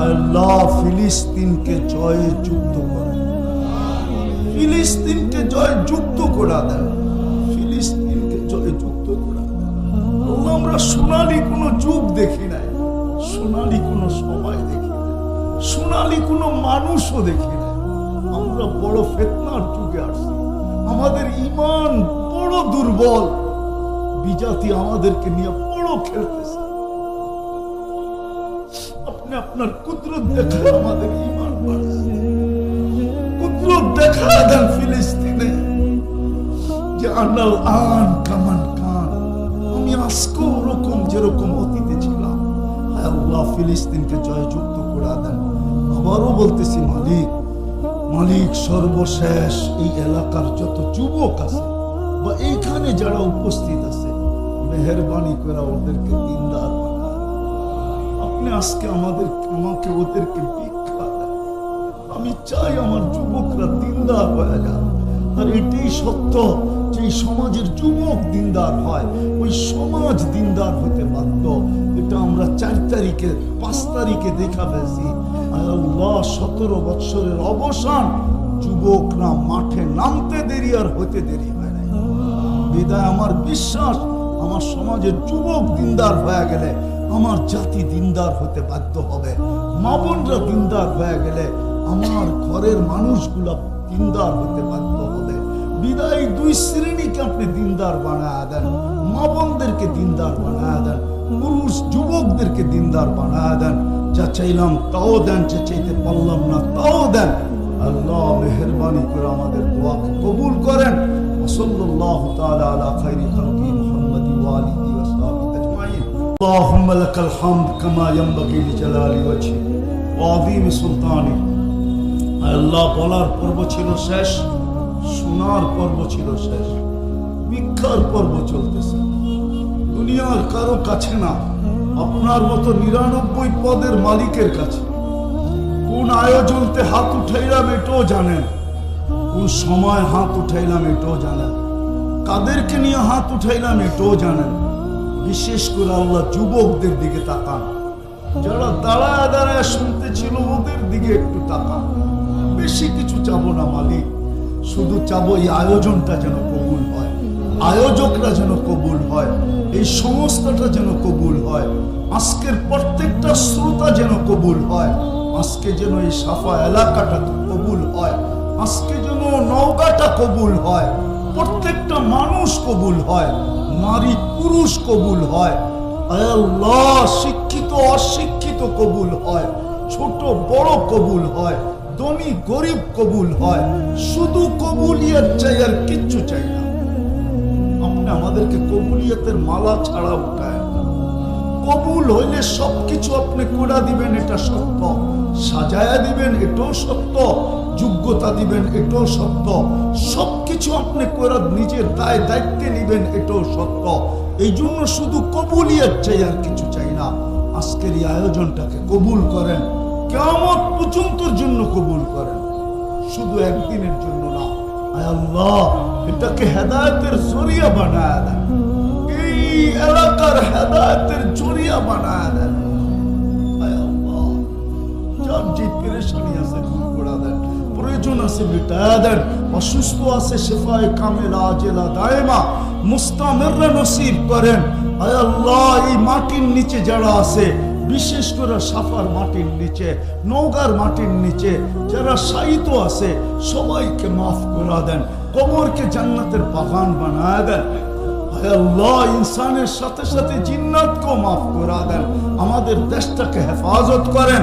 আল্লাহ ফিলিস্তিনকে জয়ে যুক্ত করেন, ফিলিস্তিনকে জয়ে যুক্ত করে দেন, ফিলিস্তিনকে জয়ে যুক্ত করে দেন। আমরা সোনালী কোনো যুগ দেখি নাই, সোনালী কোনো সময় দেখি নাই, সোনালী কোনো মানুষও দেখি নাই। আমরা বড় ফিতনার যুগে আসছি। আমাদের ঈমান বড় দুর্বল, বিজাতি আমাদেরকে নিয়ে বড় খেলতেছে। আপনি আপনার কুদরত দেখে আমাদের ঈমান বাড়ছে, কুদরত দেখা দেন ফিলিস্তিনে যে আনাল আন কামান কান। আমি আজকে ওরকম যেরকম অতীতে ছিলাম, আল্লাহ ফিলিস্তিনকে জয়যুক্ত করে দেন। আবারও বলতেছি মালিক, মালিক সর্বশেষ এই এলাকার যত যুবক আছে বা এইখানে যারা উপস্থিত আছে, মেহেরবানি করে ওদেরকে দিনদার বানায়। আপনি আজকে আমাকে ওদেরকে ভিক্ষা দেন। আমি চাই আমার যুবকরা দিনদার হয়ে যান। আর এটাই সত্য যে সমাজের যুবক দিনদার হয়, ওই সমাজ দিনদার হতে বাধ্য। এটা আমরা 4 তারিখে 5 তারিখে দেখা পেয়েছি। আল্লাহ 17 বৎসরের অবসান, যুবকরা মাঠে নামতে দেরি আর হতে দেরি হয় নাই। বিদায় আমার বিশ্বাস, আমার সমাজের যুবক দিনদার হয়ে গেলে আমার জাতি দিনদার হতে বাধ্য হবে। মা বোনরা দিনদার হয়ে গেলে আমার ঘরের মানুষগুলা দিনদার হতে বাধ্য হবে। বিদায় 2 শ্রেণীকে আপনি দিনদার বানায় দেন, মা বোনদেরকে দিনদার বানায় দেন, পুরুষ যুবকদেরকে দিনদার বানায় দেন। যা চাইলাম তাও দেন, যা চাইতে পারলাম না তাও দেন। আল্লাহ মেহেরবানি করে আমাদের দোয়াকে কবুল করেন। সাল্লাল্লাহু তাআলা আলা খায়রি খালকি মুহাম্মাদি ওয়া আলিহি ওয়া সাহবিহি আজমাইন। আল্লাহুম্মা লাকাল হামদ কামা ইয়ানবাগি লিজালালি ওয়াজহি ওয়া আযীমি সুলতানি। আল্লাহ বলার পর্ব ছিল শেষ, শোনার পর্ব ছিল শেষ, ভিক্ষার পর্ব চলতেছে। দুনিয়ার কারো কাছে না, আপনার মতো 99 পদের মালিকের কাছে। কোন আয়োজনতে হাত উঠাইলাম এটাও জানেন, কোন সময় হাত উঠাইলাম এটাও জানেন, কাদেরকে নিয়ে হাত উঠাইলাম এটাও জানেন। বিশেষ করে আল্লাহ যুবকদের দিকে তাকান, যারা দাঁড়ায় দাঁড়ায় শুনতে ছিল ওদের দিকে একটু তাকান। বেশি কিছু চাবো না মালিক, শুধু চাবো এই আয়োজনটা যেন কবুল হয়, আয়োজকরা যেন কবুল হয়, এই সংস্থাটা যেন কবুল হয়, আজকের প্রত্যেকটা শ্রোতা যেন কবুল হয়, আজকে যেন এই সাফা এলাকাটা কবুল হয়, আজকে যেন নওগাঁটা কবুল হয়, প্রত্যেকটা মানুষ কবুল হয়, নারী পুরুষ কবুল হয়। আল্লাহ শিক্ষিত অশিক্ষিত কবুল হয়, ছোট বড় কবুল হয়, ধনী গরিব কবুল হয়। শুধু কবুলিয়ত চাই, আর কিচ্ছু চাই না। আপনি আমাদেরকে কবুলিয়তের মালা ছাড়া উঠায়। কবুল হইলে সবকিছু আপনি করে দিবেন, এটা সত্য। সাজায়া দিবেন, এটাও সত্য। যোগ্যতা দিবেন, এটাও সত্য। সবকিছু আপনি করে নিজের দায় দায়িত্বে নিবেন, এটাও সত্য। এই জন্য শুধু কবুলিয়ত চাই, আর কিছু চাই না। আজকের এই আয়োজনটাকে কবুল করেন, কিয়ামত পর্যন্তর জন্য কবুল করেন, শুধু একদিনের জন্য না। আয় আল্লাহ, এটাকে হেদায়েতের জরিয়া বানায় দেন, এই এলাকার হেদায়েতের জরিয়া বানায় দেন। আয় আল্লাহ, যার যে পেরেশানি আছে দূর করে দেন, প্রয়োজন আছে মিটায়া দেন, অসুস্থ আছে শেফায়ে কামেলা আজেলা দায়েমা মুস্তামিররা নসিব করেন। আয় আল্লাহ, এই মাটির নিচে যারা আছে, বিশেষ করে সাফার মাটির নিচে, নওগাঁর মাটির নিচে যারা শায়িত আছে, সবাইকে মাফ করে দেন, কবরকে জান্নাতের বাগান বানায় দেন। হায় আল্লাহ, ইনসানের সাথে সাথে জিন্নাতকেও মাফ করে দেন। আমাদের দেশটাকে হেফাজত করেন।